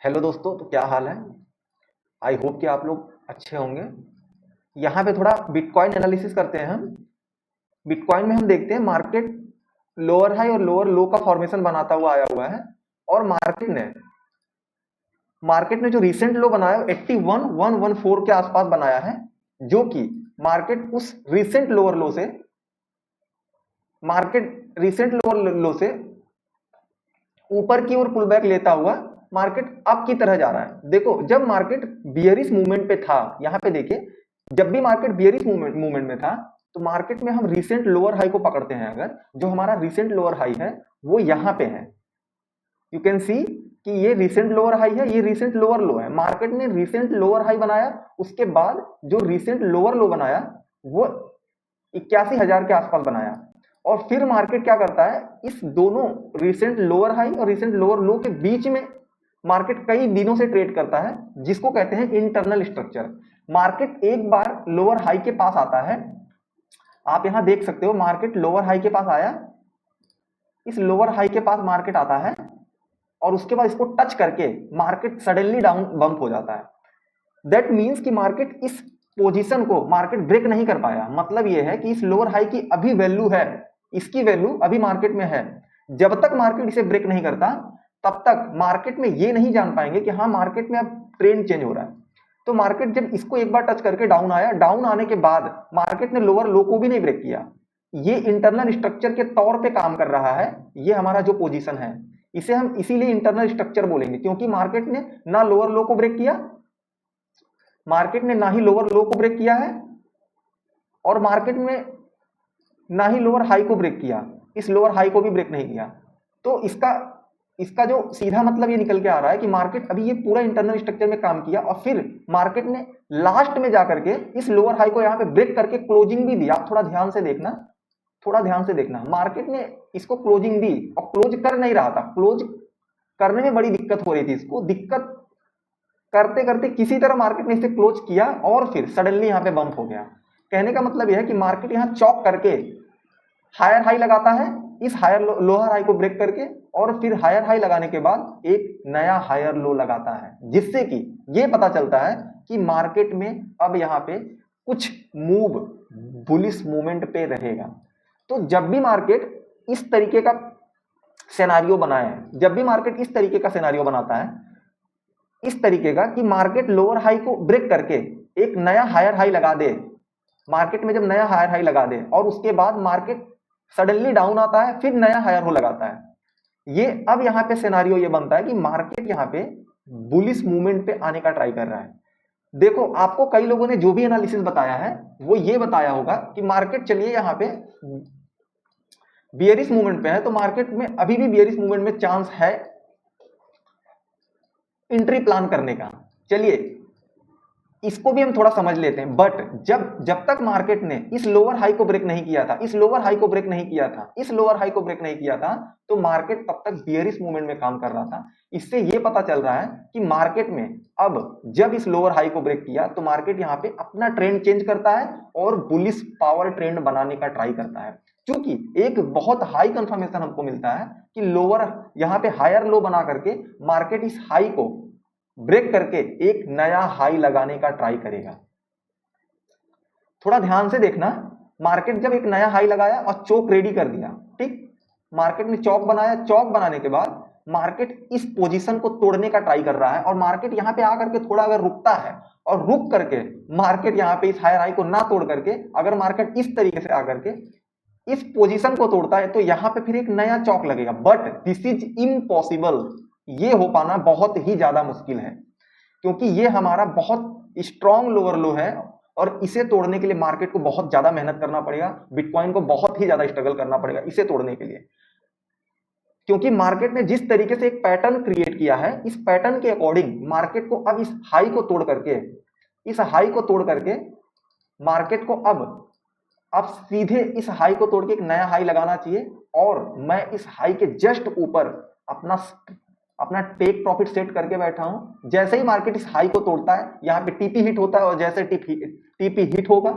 Hello दोस्तों, तो क्या हाल है। आई होप कि आप लोग अच्छे होंगे। यहाँ पे थोड़ा बिटकॉइन एनालिसिस करते हैं हम। बिटकॉइन में हम देखते हैं मार्केट लोअर हाई और लोअर लो का फॉर्मेशन बनाता हुआ आया हुआ है। और मार्केट ने जो रिसेंट लो बनाया 81,114 के आसपास बनाया है, जो कि मार्केट उस रिसेंट लोअर लो से ऊपर की ओर पुल बैक लेता हुआ मार्केट अप की तरह जा रहा है। देखो, जब मार्केट बियरिश मूवमेंट पे था, यहाँ पे देखिए, जब भी मार्केट बियरिश मूवमेंट में था तो मार्केट में हम रिसेंट लोअर हाई को पकड़ते हैं। अगर जो हमारा रिसेंट लोअर हाई है वो यहाँ पे है, यू कैन सी कि ये रिसेंट लोअर हाई है, ये रिसेंट लोअर लो है। मार्केट ने रिसेंट लोअर हाई बनाया, उसके बाद जो रिसेंट लोअर लो बनाया वो 81,000 के आसपास बनाया। और फिर मार्केट क्या करता है, इस दोनों रिसेंट लोअर हाई और रिसेंट लोअर लो के बीच में मार्केट कई दिनों से ट्रेड करता है, जिसको कहते हैं इंटरनल स्ट्रक्चर। मार्केट एक बार लोअर हाई के पास आता है, आप यहां देख सकते हो मार्केट लोअर हाई के पास आया, इस लोअर हाई के पास मार्केट आता है और उसके बाद इसको टच करके मार्केट सडनली डाउन बंप हो जाता है। दैट मीन्स कि मार्केट इस पोजीशन को मार्केट ब्रेक नहीं कर पाया। मतलब यह है कि इस लोअर हाई की अभी वैल्यू है, इसकी वैल्यू अभी मार्केट में है। जब तक मार्केट इसे ब्रेक नहीं करता तब तक मार्केट में ये नहीं जान पाएंगे कि हाँ, मार्केट में अब ट्रेंड चेंज हो रहा है। तो मार्केट जब इसको एक बार टच करके डाउन आया, डाउन आने के बाद मार्केट ने लोअर लो को भी नहीं ब्रेक किया। ये इंटरनल स्ट्रक्चर के तौर पे काम कर रहा है। ये हमारा जो पोजीशन है इसे हम इसीलिए इंटरनल स्ट्रक्चर बोलेंगे, क्योंकि मार्केट ने ना लोअर लो को ब्रेक किया, मार्केट ने ना ही लोअर लो को ब्रेक किया है, और मार्केट में ना ही लोअर हाई को ब्रेक किया, इस लोअर हाई को भी ब्रेक नहीं किया। तो इसका जो सीधा मतलब ये निकल के आ रहा है कि मार्केट अभी ये पूरा इंटरनल स्ट्रक्चर में काम किया और फिर मार्केट ने लास्ट में जाकर के इस लोअर हाई को यहाँ पे ब्रेक करके क्लोजिंग भी दिया। थोड़ा ध्यान से देखना, मार्केट ने इसको क्लोजिंग दी और क्लोज कर नहीं रहा था, क्लोज करने में बड़ी दिक्कत हो रही थी इसको। दिक्कत करते करते किसी तरह मार्केट ने इसे क्लोज किया और फिर सडनली यहाँ पे बंप हो गया। कहने का मतलब यह है कि मार्केट यहाँ चौक करके हायर हाई लगाता है, इस हायर लोअर हाई को ब्रेक करके, और फिर हायर हाई लगाने के बाद एक नया हायर लो लगाता है, जिससे कि ये पता चलता है कि मार्केट में अब यहाँ पे कुछ मूव बुलिश मूवमेंट पे रहेगा। तो जब भी मार्केट इस तरीके का सिनेरियो बनाए, जब भी मार्केट इस तरीके का सिनेरियो बनाता है, इस तरीके का कि मार्केट लोअर हाई को ब्रेक करके एक नया हायर हाई लगा दे, मार्केट में जब नया हायर हाई लगा दे और उसके बाद मार्केट सडनली डाउन आता है, फिर नया हायर हो लगाता है, ये अब यहाँ पे सिनेरियो ये बनता है कि मार्केट यहाँ पे बुलिश मूवमेंट पे आने का ट्राई कर रहा है। देखो, आपको कई लोगों ने जो भी एनालिसिस बताया है वो ये बताया होगा कि मार्केट चलिए यहाँ पे बियरिश मूवमेंट पे है, तो मार्केट में अभी भी बियरिश मूवमेंट में चांस है एंट्री प्लान करने का। चलिए इसको भी हम थोड़ा समझ लेते हैं। बट जब तक मार्केट ने इस लोअर हाई को ब्रेक नहीं किया था, इस लोअर हाई को ब्रेक नहीं किया था, इस लोअर हाई को ब्रेक नहीं किया था, तो मार्केट तब तक बियरिश मूवमेंट में काम कर रहा था। इससे यह पता चल रहा है कि मार्केट में अब जब इस लोअर हाई को ब्रेक किया तो मार्केट यहाँ पे अपना ट्रेंड चेंज करता है और बुलिश पावर ट्रेंड बनाने का ट्राई करता है। क्योंकि एक बहुत हाई कंफर्मेशन हमको मिलता है कि लोअर यहाँ पे हायर लो बना करके मार्केट इस हाई को ब्रेक करके एक नया हाई लगाने का ट्राई करेगा। थोड़ा ध्यान से देखना, मार्केट जब एक नया हाई लगाया और चौक रेडी कर दिया, ठीक, मार्केट ने चौक बनाया, चौक बनाने के बाद मार्केट इस पोजीशन को तोड़ने का ट्राई कर रहा है और मार्केट यहां पे आकर के थोड़ा अगर रुकता है और रुक करके मार्केट यहां पे इस हायर हाई को ना तोड़ करके अगर मार्केट इस तरीके से आकर के इस पोजीशन को तोड़ता है तो यहां पे फिर एक नया चौक लगेगा। बट दिस इज इम्पॉसिबल, ये हो पाना बहुत ही ज्यादा मुश्किल है, क्योंकि ये हमारा बहुत स्ट्रॉन्ग लोअर लो है और इसे तोड़ने के लिए मार्केट को बहुत ज्यादा मेहनत करना पड़ेगा, बिटकॉइन को बहुत ही ज्यादा स्ट्रगल करना पड़ेगा इसे तोड़ने के लिए। क्योंकि मार्केट ने जिस तरीके से एक पैटर्न क्रिएट किया है, इस पैटर्न के अकॉर्डिंग मार्केट को अब इस हाई को तोड़ करके, इस हाई को तोड़ करके मार्केट को अब सीधे इस हाई को तोड़ के एक नया हाई लगाना चाहिए। और मैं इस हाई के जस्ट ऊपर अपना टेक प्रॉफिट सेट करके बैठा हूं। जैसे ही मार्केट इस हाई को तोड़ता है, यहां पे टीपी हिट होता है और जैसे टीपी हिट होगा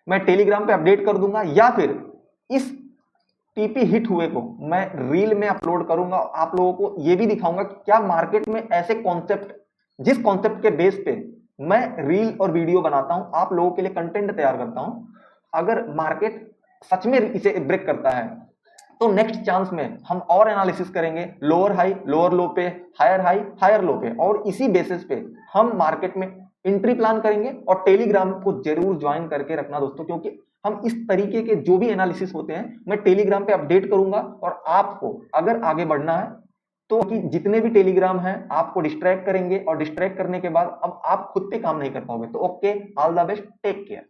मैं टेलीग्राम पे अपडेट कर दूंगा, या फिर इस टीपी हिट हुए को मैं रील में अपलोड करूंगा, आप लोगों को ये भी दिखाऊंगा कि क्या मार्केट में ऐसे कॉन्सेप्ट, जिस कॉन्सेप्ट के बेस पे मैं रील और वीडियो बनाता हूं, आप लोगों के लिए कंटेंट तैयार करता हूं, अगर मार्केट सच में इसे ब्रेक करता है तो नेक्स्ट चांस में हम और एनालिसिस करेंगे, लोअर हाई लोअर लो पे, हायर हाई हायर लो पे, और इसी बेसिस पे हम मार्केट में एंट्री प्लान करेंगे। और टेलीग्राम को जरूर ज्वाइन करके रखना दोस्तों, क्योंकि हम इस तरीके के जो भी एनालिसिस होते हैं मैं टेलीग्राम पे अपडेट करूंगा। और आपको अगर आगे बढ़ना है तो कि जितने भी टेलीग्राम हैं आपको डिस्ट्रैक्ट करेंगे, और डिस्ट्रैक्ट करने के बाद अब आप खुद पे काम नहीं कर पाओगे। तो okay, all the best, take care.